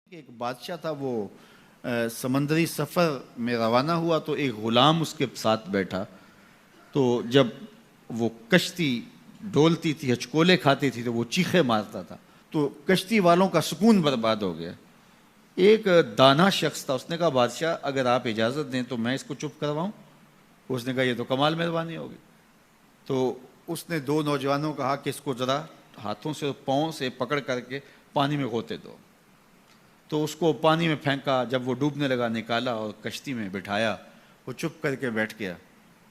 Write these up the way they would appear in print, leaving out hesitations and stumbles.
ایک بادشاہ تھا، وہ سمندری سفر میں روانہ ہوا تو ایک غلام اس کے ساتھ بیٹھا. تو جب وہ کشتی ڈولتی تھی، ہچکولے کھاتی تھی تو وہ چیخے مارتا تھا، تو کشتی والوں کا سکون برباد ہو گیا. ایک دانا شخص تھا، اس نے کہا بادشاہ اگر آپ اجازت دیں تو میں اس کو چپ کرواؤں. اس نے کہا یہ تو کمال مہربانی ہوگی. تو اس نے دو نوجوانوں کو کہا کہ اس کو ذرا ہاتھوں سے پاؤں سے پکڑ کر کے پانی میں غوطے دو. تو اس کو پانی میں پھینکا، جب وہ ڈوبنے لگا نکالا اور کشتی میں بٹھایا. وہ چپ کر کے بیٹھ گیا،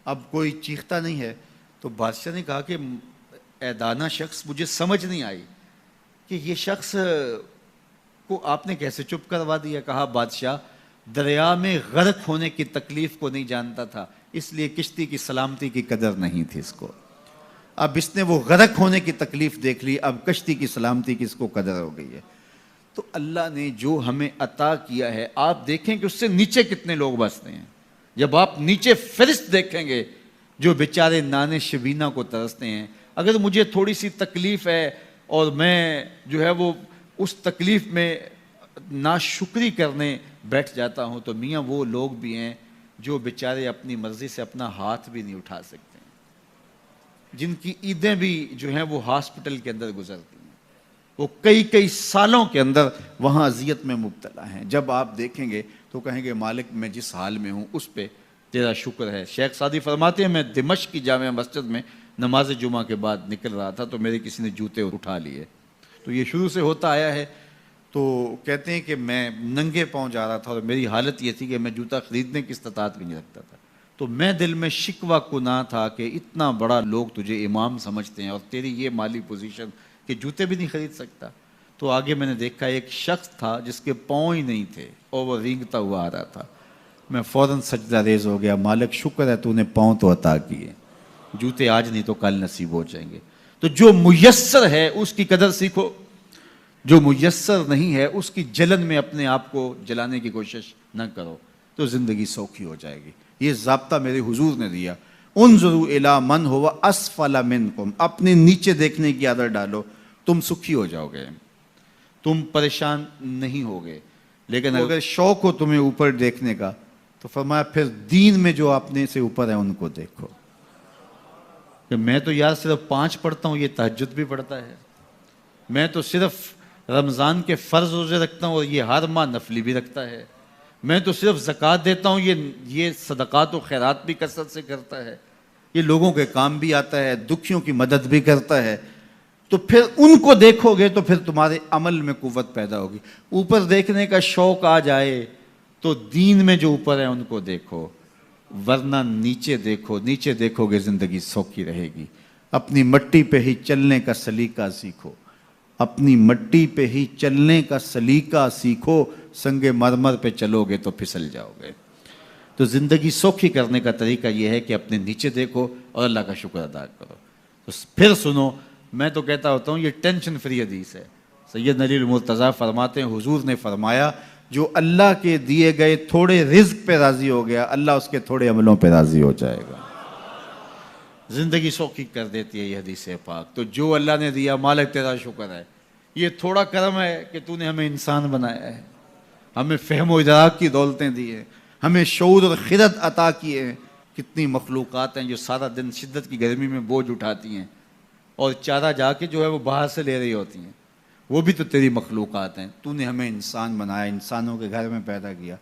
اب کوئی چیختا نہیں ہے. تو بادشاہ نے کہا کہ اے دانا شخص، مجھے سمجھ نہیں آئی کہ یہ شخص کو آپ نے کیسے چپ کروا دیا. کہا بادشاہ دریا میں غرق ہونے کی تکلیف کو نہیں جانتا تھا، اس لیے کشتی کی سلامتی کی قدر نہیں تھی اس کو. اب اس نے وہ غرق ہونے کی تکلیف دیکھ لی، اب کشتی کی سلامتی کی اس کو قدر ہو گئی ہے. تو اللہ نے جو ہمیں عطا کیا ہے، آپ دیکھیں کہ اس سے نیچے کتنے لوگ بستے ہیں. جب آپ نیچے فرشت دیکھیں گے جو بیچارے نانے شبینہ کو ترستے ہیں. اگر مجھے تھوڑی سی تکلیف ہے اور میں جو ہے وہ اس تکلیف میں ناشکری کرنے بیٹھ جاتا ہوں، تو میاں وہ لوگ بھی ہیں جو بیچارے اپنی مرضی سے اپنا ہاتھ بھی نہیں اٹھا سکتے ہیں، جن کی عیدیں بھی جو ہیں وہ ہاسپٹل کے اندر گزرتی ہیں، وہ کئی سالوں کے اندر وہاں اذیت میں مبتلا ہیں. جب آپ دیکھیں گے تو کہیں گے مالک میں جس حال میں ہوں اس پہ تیرا شکر ہے. شیخ سعدی فرماتے ہیں میں دمشق کی جامع مسجد میں نماز جمعہ کے بعد نکل رہا تھا تو میرے کسی نے جوتے اٹھا لیے. تو یہ شروع سے ہوتا آیا ہے. تو کہتے ہیں کہ میں ننگے پاؤں جا رہا تھا اور میری حالت یہ تھی کہ میں جوتا خریدنے کی استطاعت بھی نہیں رکھتا تھا. تو میں دل میں شکوہ کناں تھا کہ اتنا بڑا لوگ تجھے امام سمجھتے ہیں اور تیری یہ مالی پوزیشن کہ جوتے بھی نہیں خرید سکتا. تو آگے میں نے دیکھا ایک شخص تھا جس کے پاؤں ہی نہیں تھے اور وہ رینگتا ہوا آ رہا تھا. میں فوراً سجدہ ریز ہو گیا، مالک شکر ہے تو نے پاؤں تو عطا کیے، جوتے آج نہیں تو کل نصیب ہو جائیں گے. تو جو میسر ہے اس کی قدر سیکھو، جو میسر نہیں ہے اس کی جلن میں اپنے آپ کو جلانے کی کوشش نہ کرو، تو زندگی سوکھی ہو جائے گی. یہ ضابطہ میرے حضور نے دیا. انظروا الی من هو اسفل منکم، اپنے نیچے دیکھنے کی عادت ڈالو، تم سکھی ہو جاؤ گے، تم پریشان نہیں ہوگے. لیکن اگر شوق ہو تمہیں اوپر دیکھنے کا تو فرمایا پھر دین میں جو اپنے سے اوپر ہیں ان کو دیکھو. کہ میں تو یار صرف 5 پڑھتا ہوں، یہ تہجد بھی پڑھتا ہے. میں تو صرف رمضان کے فرض روزے رکھتا ہوں اور یہ ہر ماہ نفلی بھی رکھتا ہے. میں تو صرف زکوٰۃ دیتا ہوں، یہ صدقات و خیرات بھی کثرت سے کرتا ہے، یہ لوگوں کے کام بھی آتا ہے، دکھیوں کی مدد بھی کرتا ہے. تو پھر ان کو دیکھو گے تو پھر تمہارے عمل میں قوت پیدا ہوگی. اوپر دیکھنے کا شوق آ جائے تو دین میں جو اوپر ہیں ان کو دیکھو، ورنہ نیچے دیکھو. نیچے دیکھو گے زندگی سوکھی رہے گی. اپنی مٹی پہ ہی چلنے کا سلیقہ سیکھو، اپنی مٹی پہ ہی چلنے کا سلیقہ سیکھو. سنگ مرمر پہ چلو گے تو پھسل جاؤ گے. تو زندگی سوکھی کرنے کا طریقہ یہ ہے کہ اپنے نیچے دیکھو اور اللہ کا شکر ادا کرو. تو پھر سنو، میں تو کہتا ہوتا ہوں یہ ٹینشن فری حدیث ہے. سید علی المرتضیٰ فرماتے ہیں حضور نے فرمایا جو اللہ کے دیے گئے تھوڑے رزق پہ راضی ہو گیا، اللہ اس کے تھوڑے عملوں پہ راضی ہو جائے گا. زندگی سوکھی کر دیتی ہے یہ حدیث پاک. تو جو اللہ نے دیا مالک تیرا شکر ہے. یہ تھوڑا کرم ہے کہ تو نے ہمیں انسان بنایا ہے، ہمیں فہم و ادراک کی دولتیں دی ہیں، ہمیں شعور اور خرد عطا کیے ہیں. کتنی مخلوقات ہیں جو سارا دن شدت کی گرمی میں بوجھ اٹھاتی ہیں اور چارہ جا کے جو ہے وہ باہر سے لے رہی ہوتی ہیں، وہ بھی تو تیری مخلوقات ہیں. تو نے ہمیں انسان بنایا، انسانوں کے گھر میں پیدا کیا،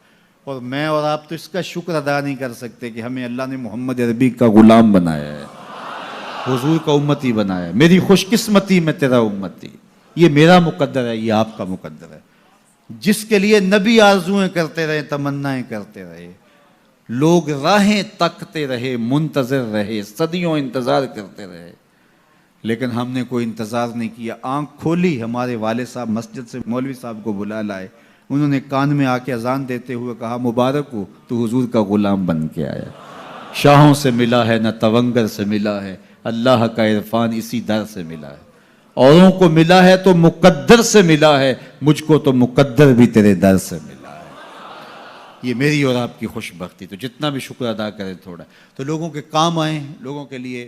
اور میں اور آپ تو اس کا شکر ادا نہیں کر سکتے کہ ہمیں اللہ نے محمد عربی کا غلام بنایا ہے، حضور کا امتی بنایا ہے. میری خوش قسمتی میں تیرا امتی، یہ میرا مقدر ہے، یہ آپ کا مقدر ہے. جس کے لیے نبی آرزویں کرتے رہے، تمنائیں کرتے رہے، لوگ راہیں تکتے رہے، منتظر رہے، صدیوں انتظار کرتے رہے، لیکن ہم نے کوئی انتظار نہیں کیا. آنکھ کھولی، ہمارے والد صاحب مسجد سے مولوی صاحب کو بلا لائے، انہوں نے کان میں آ کے اذان دیتے ہوئے کہا مبارک ہو تو حضور کا غلام بن کے آیا. شاہوں سے ملا ہے نہ تونگر سے ملا ہے، اللہ کا عرفان اسی در سے ملا ہے. اوروں کو ملا ہے تو مقدر سے ملا ہے، مجھ کو تو مقدر بھی تیرے در سے ملا ہے. یہ میری اور آپ کی خوش بختی. تو جتنا بھی شکر ادا کرے تھوڑا، تو لوگوں کے کام آئیں، لوگوں کے لیے